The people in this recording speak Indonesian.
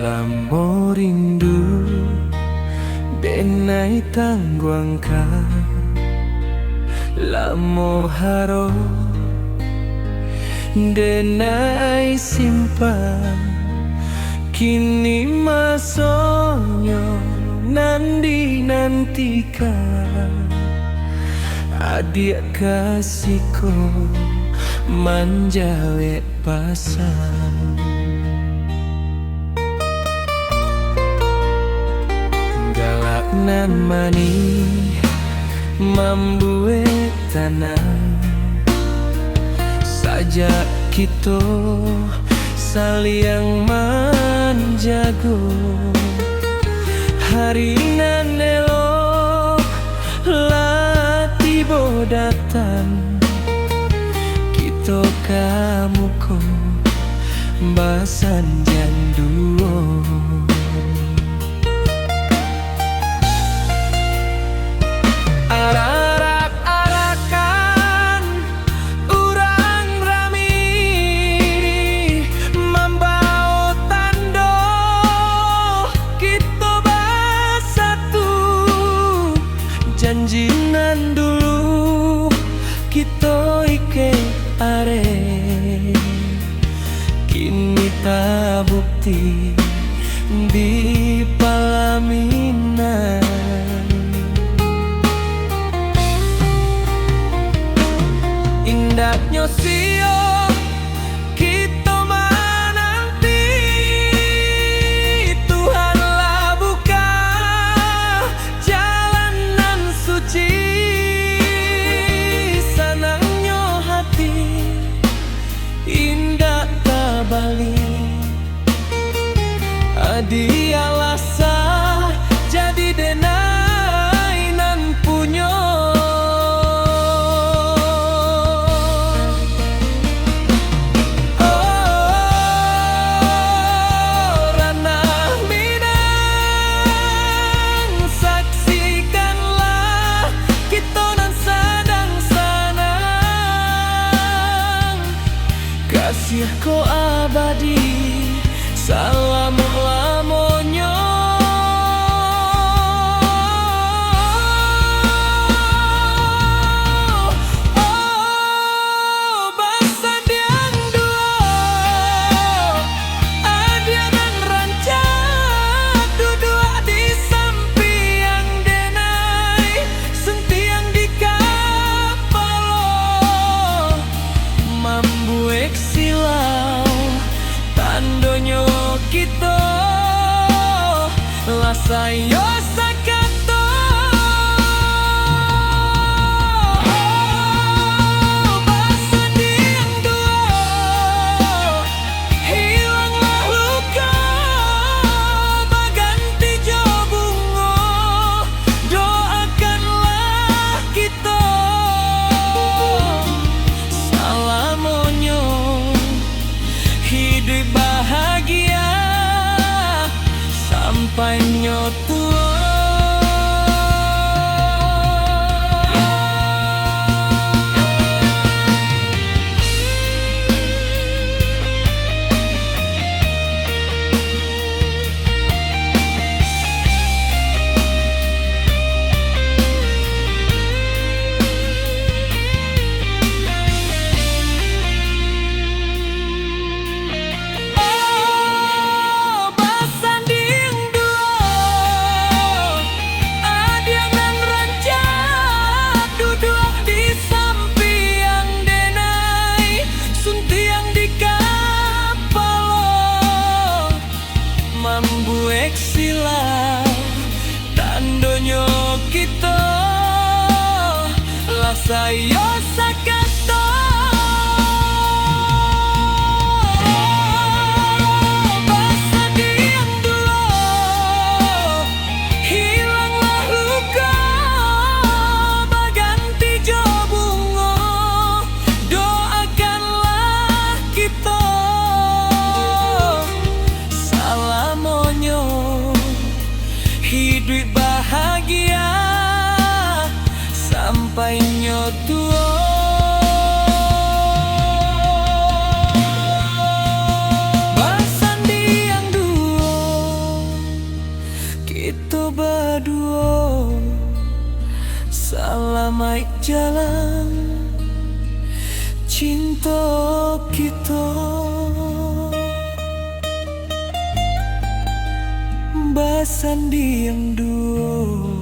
Lamo rindu denai tangguangka, lamo haro denai simpan. Kini masonyo nandi nantikan, adik kasihku manjawe pasang. Galak nan mani mambuwe tanah, sajak kita saling menjago. Hari nan elok latibo datang, kita kamu ko basan janduo. Arak-arakan urang rami membau tando, kita bersatu. Janjinan dulu kita ike are, kini tak bukti di palaminan. Indahnya sio kita menanti, Tuhanlah buka jalanan suci. Senangnya hati indah tak balik, adi alasa jadi denai nan punya. Kasihku abadi, salam lamonyo. Oh, basan yang dua, adia dan rancak, duduk di samping denai, sentiang di kapalo, mambuek silau tandonyo kita lasayo sakato. Basan yang dua, hilanglah luka, baganti jo bunga, doakanlah kita. Salamonyo hidup bahagia sampai nyotua. Mambuek silau tandonyo kita lasayo sakato. Basan yang dulu, hilanglah luka, baganti jo bunga, doakanlah kita. Salamonyo hidup bahagia sampai nyotua. cinta kita basan diam dulu.